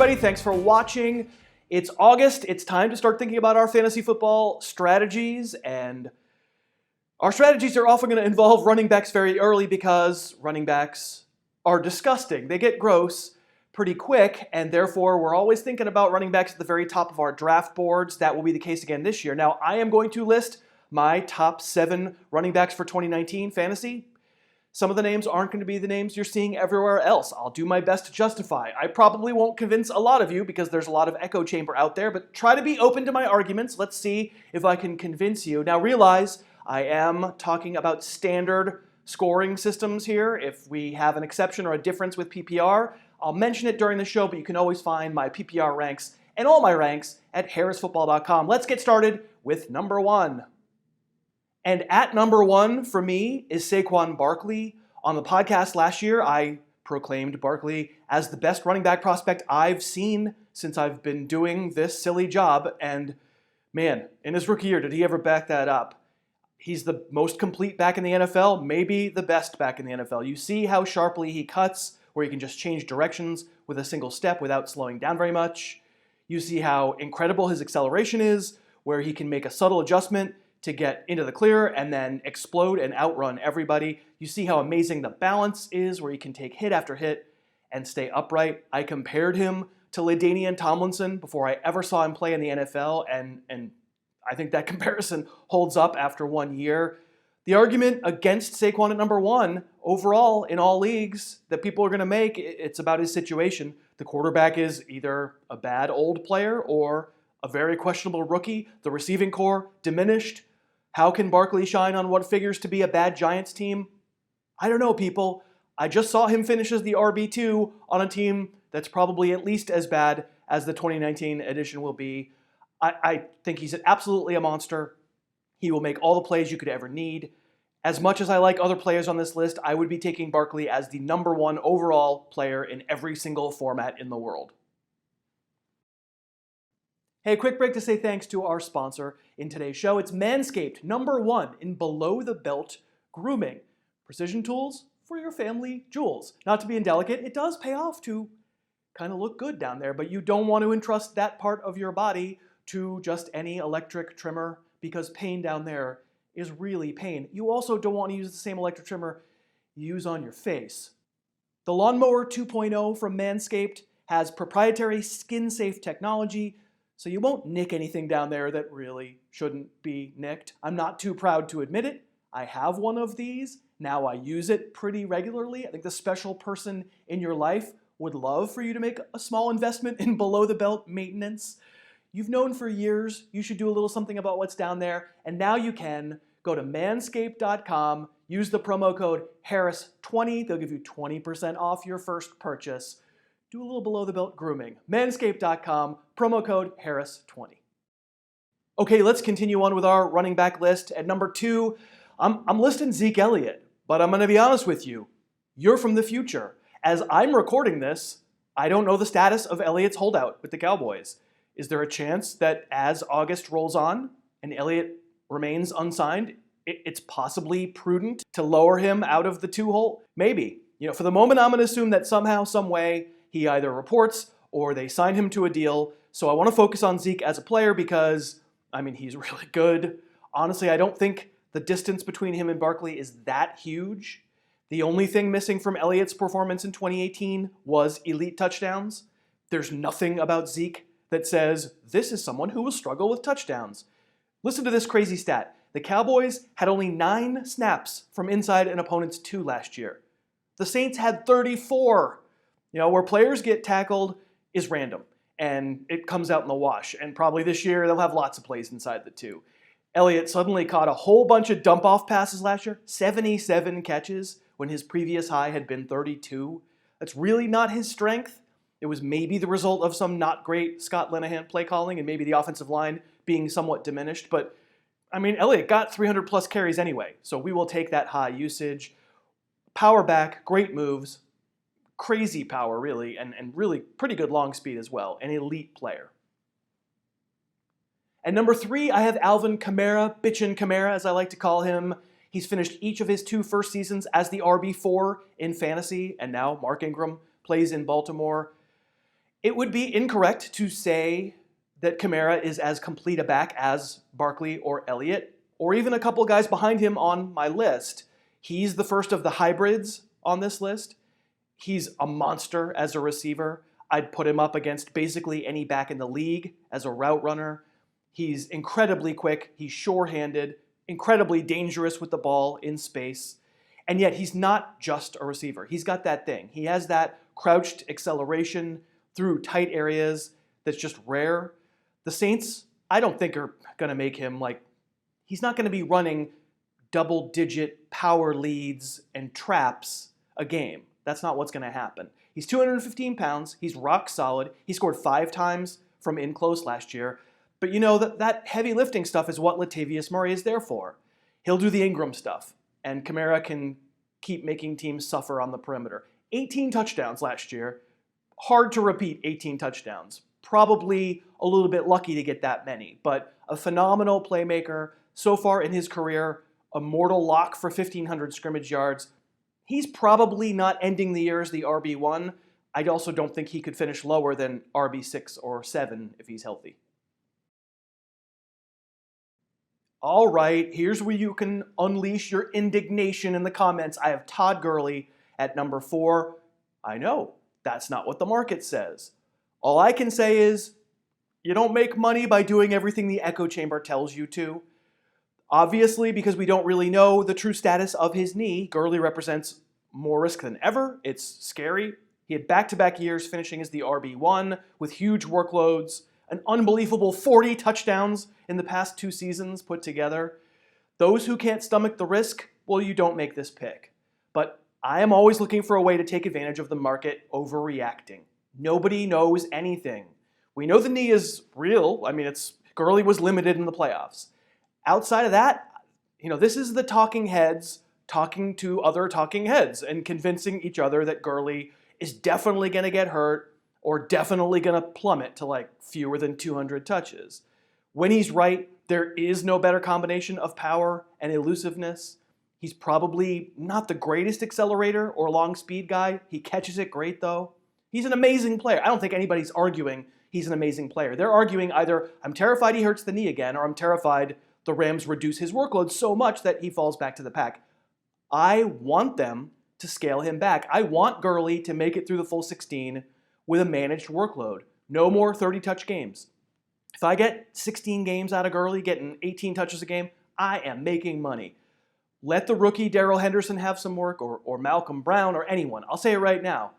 everybody. Thanks for watching. It's August. It's time to start thinking about our fantasy football strategies, and our strategies are often going to involve running backs very early because running backs are disgusting. They get gross pretty quick, and therefore we're always thinking about running backs at the very top of our draft boards. That will be the case again this year. Now, I am going to list my top 7 running backs for 2019 fantasy. Some of the names aren't going to be the names you're seeing everywhere else. I'll do my best to justify. I probably won't convince a lot of you because there's a lot of echo chamber out there, but try to be open to my arguments. Let's see if I can convince you. Now realize I am talking about standard scoring systems here. If we have an exception or a difference with PPR, I'll mention it during the show, but you can always find my PPR ranks and all my ranks at harrisfootball.com. Let's get started with number 1. And at number 1 for me is Saquon Barkley. On the podcast last year, I proclaimed Barkley as the best running back prospect I've seen since I've been doing this silly job. And man, in his rookie year, did he ever back that up? He's the most complete back in the NFL, maybe the best back in the NFL. You see how sharply he cuts, where he can just change directions with a single step without slowing down very much. You see how incredible his acceleration is, where he can make a subtle adjustment to get into the clear and then explode and outrun everybody. You see how amazing the balance is, where he can take hit after hit and stay upright. I compared him to LaDainian Tomlinson before I ever saw him play in the NFL, and I think that comparison holds up after 1 year. The argument against Saquon at number 1 overall in all leagues that people are going to make, it's about his situation. The quarterback is either a bad old player or a very questionable rookie. The receiving core diminished. How can Barkley shine on what figures to be a bad Giants team? I don't know, people. I just saw him finish as the RB2 on a team that's probably at least as bad as the 2019 edition will be. I think he's absolutely a monster. He will make all the plays you could ever need. As much as I like other players on this list, I would be taking Barkley as the number 1 overall player in every single format in the world. Hey, quick break to say thanks to our sponsor in today's show. It's Manscaped, number 1 in below-the-belt grooming. Precision tools for your family jewels. Not to be indelicate, it does pay off to kind of look good down there, but you don't want to entrust that part of your body to just any electric trimmer because pain down there is really pain. You also don't want to use the same electric trimmer you use on your face. The Lawnmower 2.0 from Manscaped has proprietary skin-safe technology, so you won't nick anything down there that really shouldn't be nicked. I'm not too proud to admit it. I have one of these. Now I use it pretty regularly. I think the special person in your life would love for you to make a small investment in below-the-belt maintenance. You've known for years you should do a little something about what's down there, and now you can. Go to manscaped.com, use the promo code Harris20. They'll give you 20% off your first purchase. Do a little below-the-belt grooming. Manscaped.com, promo code Harris20. Okay, let's continue on with our running back list. At number 2, I'm listing Zeke Elliott, but I'm going to be honest with you. You're from the future. As I'm recording this, I don't know the status of Elliott's holdout with the Cowboys. Is there a chance that as August rolls on and Elliott remains unsigned, it's possibly prudent to lower him out of the 2 hole? Maybe. For the moment, I'm going to assume that somehow, some way, he either reports or they sign him to a deal. So I want to focus on Zeke as a player because, he's really good. Honestly, I don't think the distance between him and Barkley is that huge. The only thing missing from Elliott's performance in 2018 was elite touchdowns. There's nothing about Zeke that says this is someone who will struggle with touchdowns. Listen to this crazy stat. The Cowboys had only 9 snaps from inside an opponent's 2 last year. The Saints had 34. Where players get tackled is random, and it comes out in the wash. And probably this year they'll have lots of plays inside the 2. Elliott suddenly caught a whole bunch of dump-off passes last year, 77 catches, when his previous high had been 32. That's really not his strength. It was maybe the result of some not great Scott Linehan play calling and maybe the offensive line being somewhat diminished. But, Elliott got 300-plus carries anyway, so we will take that high usage. Power back, great moves, crazy power, really, and really pretty good long speed as well. An elite player. At number 3, I have Alvin Kamara, Bitchin' Kamara, as I like to call him. He's finished each of his 2 first seasons as the RB4 in fantasy, and now Mark Ingram plays in Baltimore. It would be incorrect to say that Kamara is as complete a back as Barkley or Elliott, or even a couple guys behind him on my list. He's the first of the hybrids on this list. He's a monster as a receiver. I'd put him up against basically any back in the league as a route runner. He's incredibly quick. He's sure-handed, incredibly dangerous with the ball in space. And yet he's not just a receiver. He's got that thing. He has that crouched acceleration through tight areas that's just rare. The Saints, I don't think are going to make him he's not going to be running double-digit power leads and traps a game. That's not what's going to happen. He's 215 pounds. He's rock solid. He scored 5 times from in close last year. But you know that heavy lifting stuff is what Latavius Murray is there for. He'll do the Ingram stuff, and Kamara can keep making teams suffer on the perimeter. 18 touchdowns last year. Hard to repeat 18 touchdowns. Probably a little bit lucky to get that many, but a phenomenal playmaker. So far in his career, a mortal lock for 1,500 scrimmage yards. He's probably not ending the year as the RB1. I also don't think he could finish lower than RB6 or 7 if he's healthy. All right, here's where you can unleash your indignation in the comments. I have Todd Gurley at number 4. I know, that's not what the market says. All I can say is, you don't make money by doing everything the echo chamber tells you to. Obviously, because we don't really know the true status of his knee, Gurley represents more risk than ever. It's scary. He had back-to-back years finishing as the RB1 with huge workloads, an unbelievable 40 touchdowns in the past 2 seasons put together. Those who can't stomach the risk, well, you don't make this pick. But I am always looking for a way to take advantage of the market overreacting. Nobody knows anything. We know the knee is real. I mean, Gurley was limited in the playoffs. Outside of that, this is the talking heads talking to other talking heads and convincing each other that Gurley is definitely going to get hurt or definitely going to plummet to fewer than 200 touches. When he's right, there is no better combination of power and elusiveness. He's probably not the greatest accelerator or long speed guy. He catches it great though. He's an amazing player. I don't think anybody's arguing he's an amazing player. They're arguing either I'm terrified he hurts the knee again or I'm terrified the Rams reduce his workload so much that he falls back to the pack. I want them to scale him back. I want Gurley to make it through the full 16 with a managed workload. No more 30-touch games. If I get 16 games out of Gurley, getting 18 touches a game, I am making money. Let the rookie Darrell Henderson have some work, or Malcolm Brown, or anyone. I'll say it right now.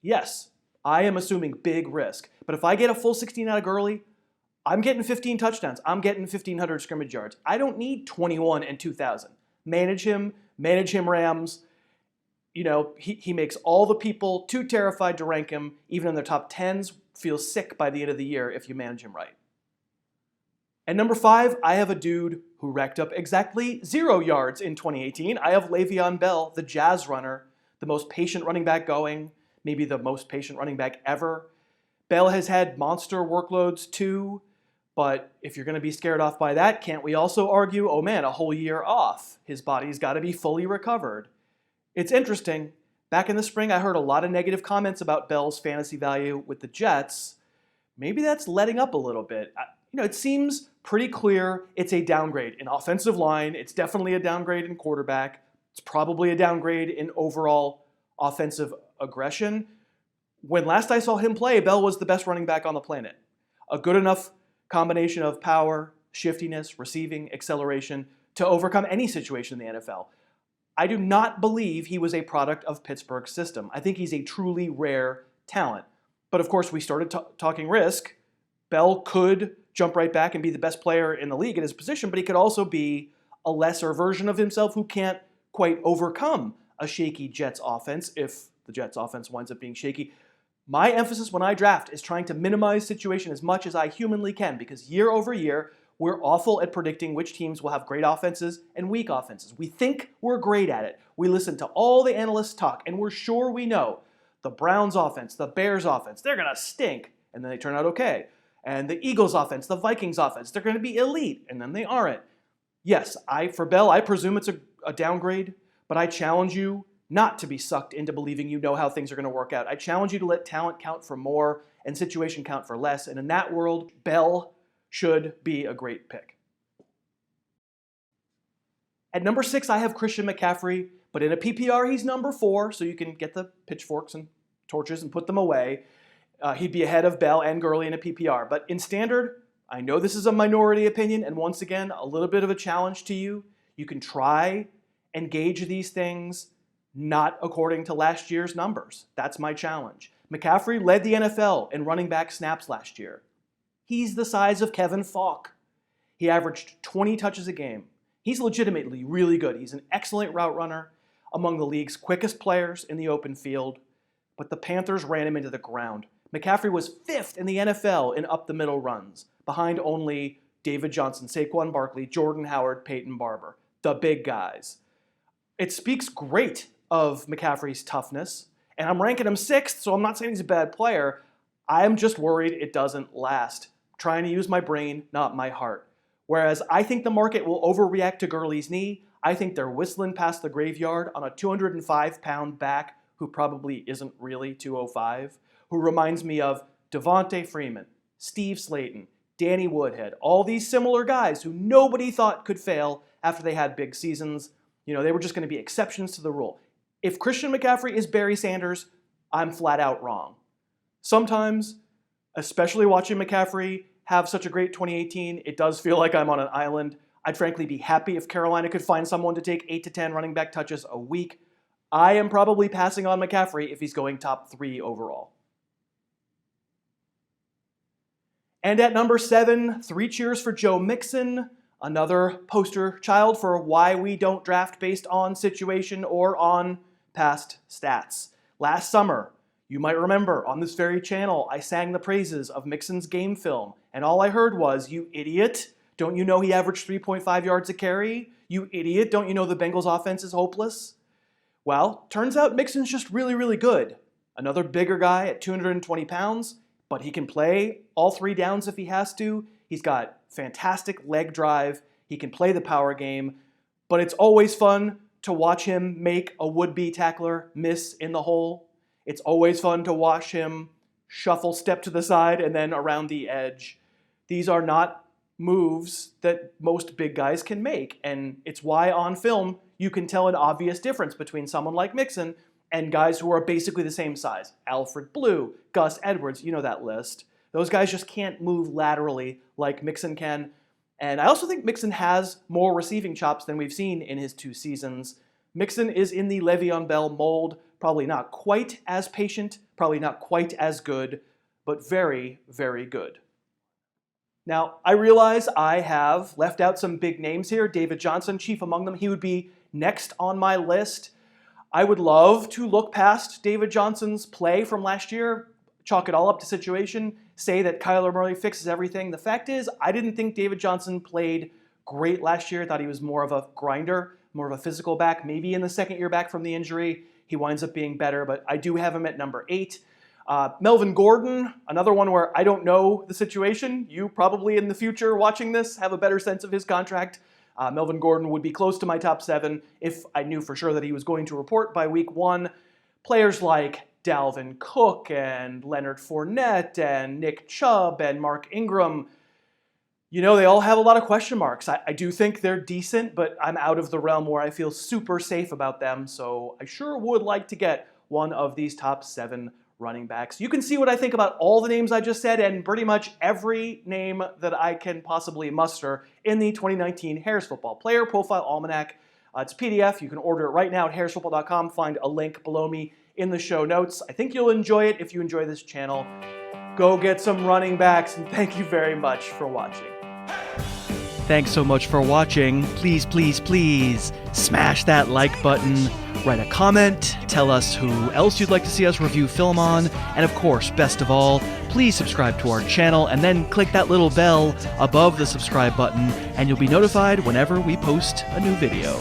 Yes, I am assuming big risk. But if I get a full 16 out of Gurley, I'm getting 15 touchdowns. I'm getting 1,500 scrimmage yards. I don't need 21 and 2,000. Manage him, Rams. He makes all the people too terrified to rank him, even in their top 10s, feel sick by the end of the year if you manage him right. At number 5, I have a dude who racked up exactly 0 yards in 2018. I have LeVeon Bell, the Jazz runner, the most patient running back going, maybe the most patient running back ever. Bell has had monster workloads too, but if you're going to be scared off by that, can't we also argue, oh man, a whole year off? His body's got to be fully recovered. It's interesting. Back in the spring, I heard a lot of negative comments about Bell's fantasy value with the Jets. Maybe that's letting up a little bit. It seems pretty clear it's a downgrade in offensive line. It's definitely a downgrade in quarterback. It's probably a downgrade in overall offensive aggression. When last I saw him play, Bell was the best running back on the planet. A good enough combination of power, shiftiness, receiving, acceleration to overcome any situation in the NFL. I do not believe he was a product of Pittsburgh's system. I think he's a truly rare talent. But of course, we started talking risk. Bell could jump right back and be the best player in the league in his position, but he could also be a lesser version of himself who can't quite overcome a shaky Jets offense if the Jets offense winds up being shaky. My emphasis when I draft is trying to minimize situation as much as I humanly can because year over year, we're awful at predicting which teams will have great offenses and weak offenses. We think we're great at it. We listen to all the analysts talk, and we're sure we know the Browns offense, the Bears offense, they're going to stink, and then they turn out okay. And the Eagles offense, the Vikings offense, they're going to be elite, and then they aren't. Yes, for Bell, I presume it's a downgrade, but I challenge you not to be sucked into believing you know how things are going to work out. I challenge you to let talent count for more and situation count for less. And in that world, Bell should be a great pick. At number 6, I have Christian McCaffrey, but in a PPR, he's number 4, so you can get the pitchforks and torches and put them away. He'd be ahead of Bell and Gurley in a PPR. But in standard, I know this is a minority opinion, and once again, a little bit of a challenge to you. You can try and gauge these things not according to last year's numbers. That's my challenge. McCaffrey led the NFL in running back snaps last year. He's the size of Kevin Falk. He averaged 20 touches a game. He's legitimately really good. He's an excellent route runner, among the league's quickest players in the open field, but the Panthers ran him into the ground. McCaffrey was 5th in the NFL in up-the-middle runs, behind only David Johnson, Saquon Barkley, Jordan Howard, Peyton Barber, the big guys. It speaks great of McCaffrey's toughness, and I'm ranking him 6th, so I'm not saying he's a bad player. I'm just worried it doesn't last. I'm trying to use my brain, not my heart. Whereas I think the market will overreact to Gurley's knee. I think they're whistling past the graveyard on a 205-pound back who probably isn't really 205, who reminds me of Devontae Freeman, Steve Slayton, Danny Woodhead, all these similar guys who nobody thought could fail after they had big seasons. You know, they were just going to be exceptions to the rule. If Christian McCaffrey is Barry Sanders, I'm flat out wrong. Sometimes, especially watching McCaffrey have such a great 2018, it does feel like I'm on an island. I'd frankly be happy if Carolina could find someone to take 8 to 10 running back touches a week. I am probably passing on McCaffrey if he's going top 3 overall. And at number 7, 3 cheers for Joe Mixon, another poster child for why we don't draft based on situation or on past stats. Last summer, you might remember on this very channel, I sang the praises of Mixon's game film, and all I heard was, "You idiot, don't you know he averaged 3.5 yards a carry? You idiot, don't you know the Bengals offense is hopeless?" Well, turns out Mixon's just really, really good. Another bigger guy at 220 pounds, but he can play all 3 downs if he has to. He's got fantastic leg drive. He can play the power game, but it's always fun to watch him make a would-be tackler miss in the hole. It's always fun to watch him shuffle, step to the side, and then around the edge. These are not moves that most big guys can make, and it's why on film you can tell an obvious difference between someone like Mixon and guys who are basically the same size. Alfred Blue, Gus Edwards, you know that list. Those guys just can't move laterally like Mixon can. And I also think Mixon has more receiving chops than we've seen in his 2 seasons. Mixon is in the LeVeon Bell mold, probably not quite as patient, probably not quite as good, but very, very good. Now, I realize I have left out some big names here. David Johnson, chief among them. He would be next on my list. I would love to look past David Johnson's play from last year, chalk it all up to situation, say that Kyler Murray fixes everything. The fact is, I didn't think David Johnson played great last year. I thought he was more of a grinder, more of a physical back. Maybe in the second year back from the injury, he winds up being better, but I do have him at number 8. Melvin Gordon, another one where I don't know the situation. You probably in the future watching this have a better sense of his contract. Melvin Gordon would be close to my top 7 if I knew for sure that he was going to report by week 1. Players like Dalvin Cook and Leonard Fournette and Nick Chubb and Mark Ingram, you know, they all have a lot of question marks. I do think they're decent, but I'm out of the realm where I feel super safe about them, so I sure would like to get one of these top 7 running backs. You can see what I think about all the names I just said and pretty much every name that I can possibly muster in the 2019 Harris Football Player Profile Almanac. It's a PDF. You can order it right now at harrisfootball.com. Find a link below me in the show notes. I think you'll enjoy it if you enjoy this channel. Go get some running backs, and thank you very much for watching. Thanks so much for watching. Please, please, please smash that like button. Write a comment, tell us who else you'd like to see us review film on, and of course, best of all, please subscribe to our channel and then click that little bell above the subscribe button and you'll be notified whenever we post a new video.